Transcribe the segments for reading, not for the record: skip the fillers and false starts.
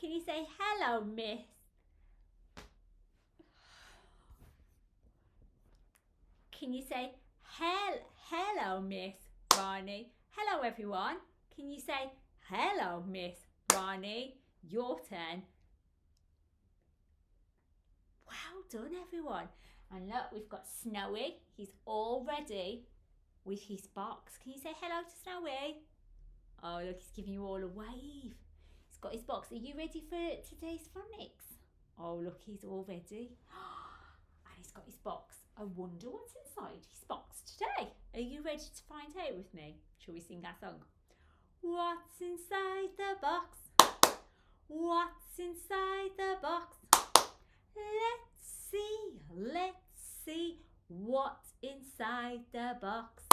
Can you say hello, miss? Can you say hello, Miss Rani? Hello, everyone. Can you say hello, Miss Rani? Your turn. Well done, everyone. And look, we've got Snowy. He's all ready with his box. Can you say hello to Snowy? Oh, look, he's giving you all a wave. He's got his box. Are you ready for today's phonics? Oh, look, he's all ready. And he's got his box. I wonder what's inside his box today. Are you ready to find out with me? Shall we sing our song? What's inside the box? What's inside the box? Let's see what's inside the box.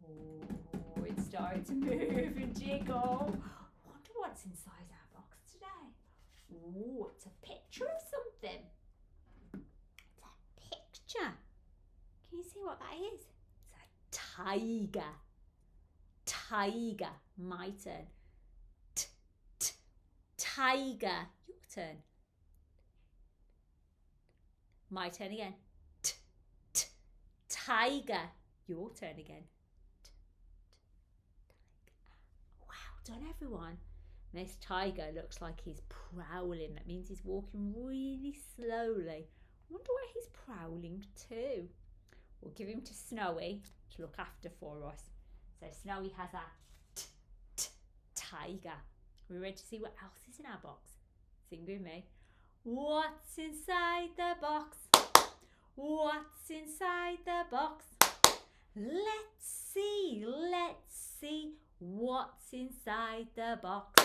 Oh, it's starting to move and jiggle. Wonder what's inside our box today. Oh, it's a picture of something. It's a picture. Can you see what that is? It's a tiger. Tiger. My turn. Tiger. Your turn. My turn again. Tiger. Your turn again. Wow, done everyone. This tiger looks like he's prowling. That means he's walking really slowly. I wonder where he's prowling to. We'll give him to Snowy to look after for us. So Snowy has a tiger. Are we ready to see what else is in our box? Sing with me. What's inside the box? What's inside the box? Let's see what's inside the box.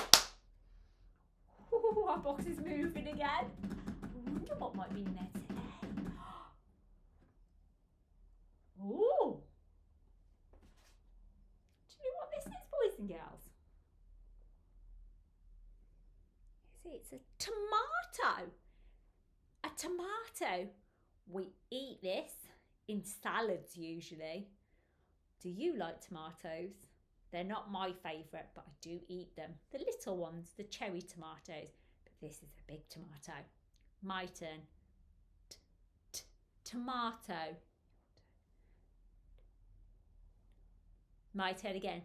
Ooh, our box is moving again. I wonder what might be in there today. Ooh. Do you know what this is, boys and girls? It's a tomato. A tomato. We eat this in salads usually. Do you like tomatoes? They're not my favourite, but I do eat them. The little ones, the cherry tomatoes. But this is a big tomato. My turn. Tomato. My turn again.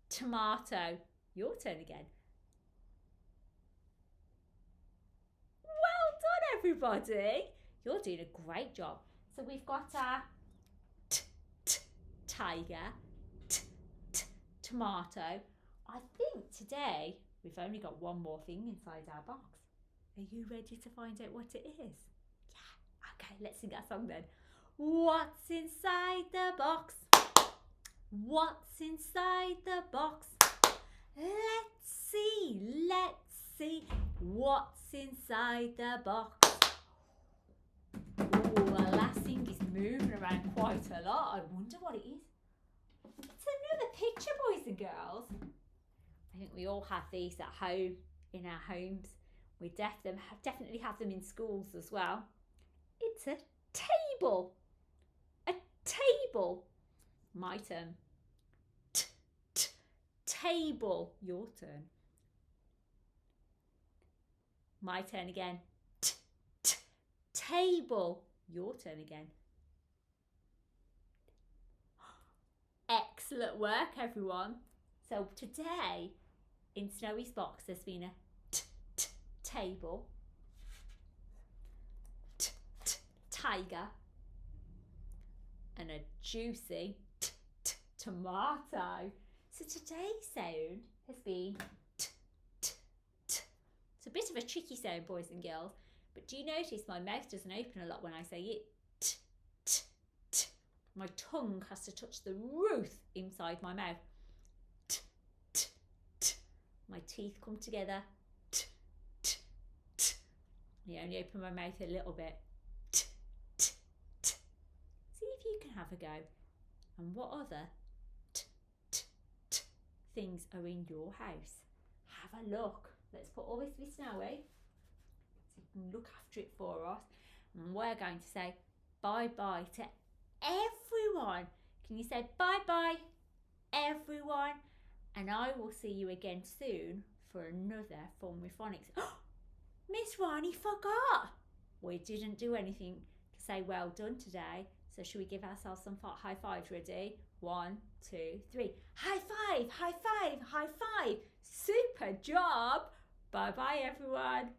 Tomato. Your turn again. Well done, everybody. You're doing a great job. So we've got our tiger, tomato. I think today we've only got one more thing inside our box. Are you ready to find out what it is? Yeah. Okay, let's sing that song then. What's inside the box? What's inside the box? Let's see what's inside the box. Oh, our last thing is moving around quite a lot. I wonder what it is. It's another picture, boys and girls. I think we all have these at home, in our homes. We definitely have them in schools as well. It's a table. A table. My turn. Table. Your turn. My turn again. Table. Your turn again. Excellent work, everyone. So today, in Snowy's box, there's been a table, tiger, and a juicy tomato. So today's sound has been It's a bit of a tricky sound, boys and girls, but do you notice my mouth doesn't open a lot when I say it? My tongue has to touch the roof inside my mouth. My teeth come together. I only open my mouth a little bit. See if you can have a go. And what other things are in your house? Have a look. Let's put all this with Snowy so you can look after it for us. And we're going to say bye-bye to everyone. Can you say bye-bye, everyone? And I will see you again soon for another Fun with Phonics. Miss Rani forgot. We didn't do anything to say well done today. So should we give ourselves some high fives? Ready? 1, 2, 3. High five, high five, high five. Super job. Bye bye everyone.